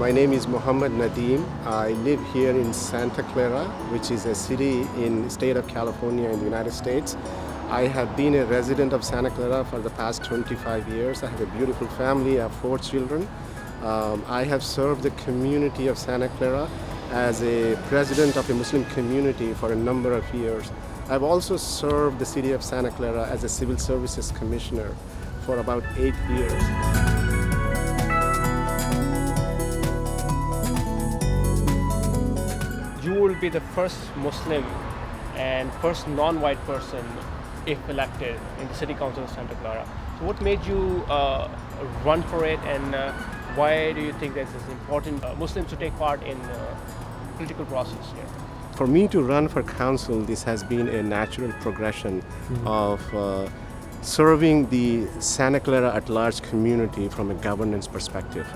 My name is Mohammed Nadeem. I live here in Santa Clara, which is a city in the state of California in the United States. I have been a resident of Santa Clara for the past 25 years. I have a beautiful family. I have 4 children. I have served the community of Santa Clara as a president of a Muslim community for a number of years. I've also served the city of Santa Clara as a civil services commissioner for about 8 years. You will be the first Muslim and first non-white person if elected in the City Council of Santa Clara. So what made you run for it, and why do you think that it's important Muslims to take part in the political process here? For me to run for council, this has been a natural progression of serving the Santa Clara at large community from a governance perspective.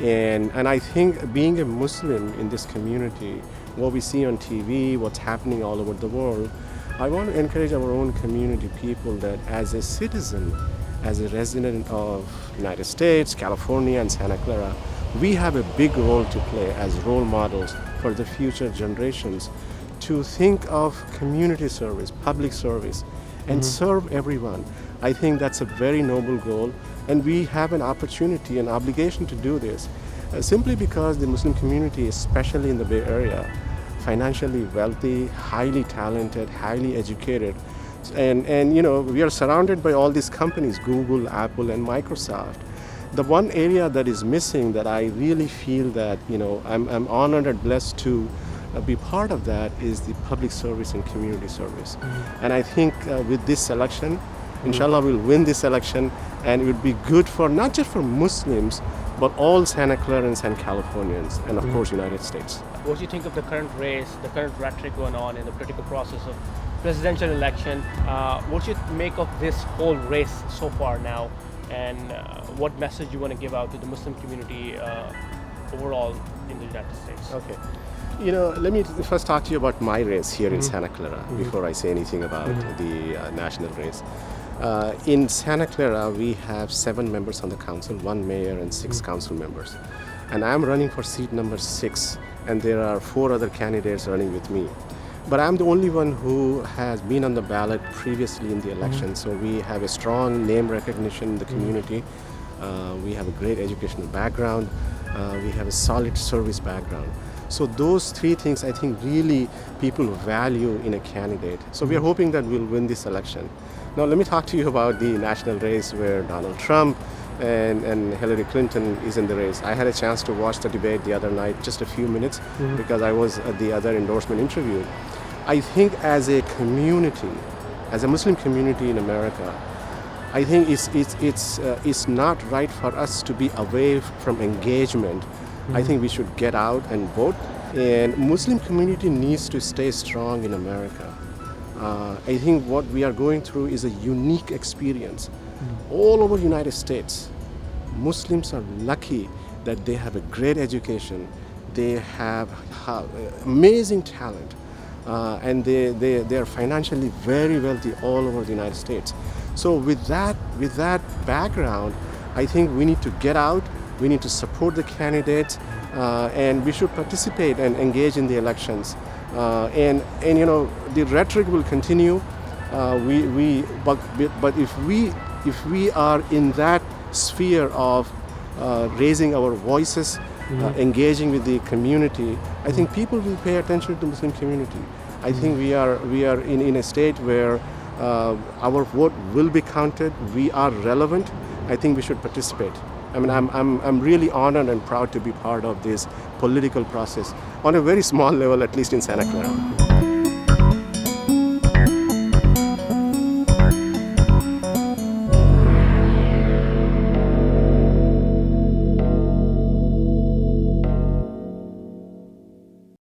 And I think being a Muslim in this community, what we see on TV, what's happening all over the world, I want to encourage our own community people that as a citizen, as a resident of United States, California and Santa Clara, we have a big role to play as role models for the future generations to think of community service, public service, and serve everyone. I think that's a very noble goal, and we have an opportunity, an obligation to do this, simply because the Muslim community, especially in the Bay Area, financially wealthy, highly talented, highly educated, and you know, we are surrounded by all these companies, Google, Apple, and Microsoft. The one area that is missing that I really feel that, you know, I'm honored and blessed to be part of that is the public service and community service. And I think with this election, inshallah, we'll win this election, and it would be good for not just for Muslims, but all Santa Clarans and Californians, and of course, United States. What do you think of the current race, the current rhetoric going on in the political process of presidential election? What do you make of this whole race so far now, and what message you want to give out to the Muslim community overall in the United States? Okay. You know, let me first talk to you about my race here in Santa Clara before I say anything about the national race. In Santa Clara, we have 7 members on the council, 1 mayor and 6 council members. And I'm running for seat number 6, and there are 4 other candidates running with me. But I'm the only one who has been on the ballot previously in the election, so we have a strong name recognition in the community. We have a great educational background. We have a solid service background. So those 3 things I think really people value in a candidate. So we are hoping that we'll win this election. Now let me talk to you about the national race where Donald Trump and Hillary Clinton is in the race. I had a chance to watch the debate the other night, just a few minutes, because I was at the other endorsement interview. I think as a community, as a Muslim community in America, I think it's not right for us to be away from engagement. I think we should get out and vote, and Muslim community needs to stay strong in America. I think what we are going through is a unique experience. All over the United States, Muslims are lucky that they have a great education, they have amazing talent, and they are financially very wealthy all over the United States. So with that background, I think we need to get out. We need to support the candidates, and we should participate and engage in the elections. And you know, the rhetoric will continue. But if we are in that sphere of raising our voices, engaging with the community, I think people will pay attention to the Muslim community. I think we are in a state where our vote will be counted. We are relevant. I think we should participate. I mean, I'm really honored and proud to be part of this political process on a very small level, at least in Santa Clara.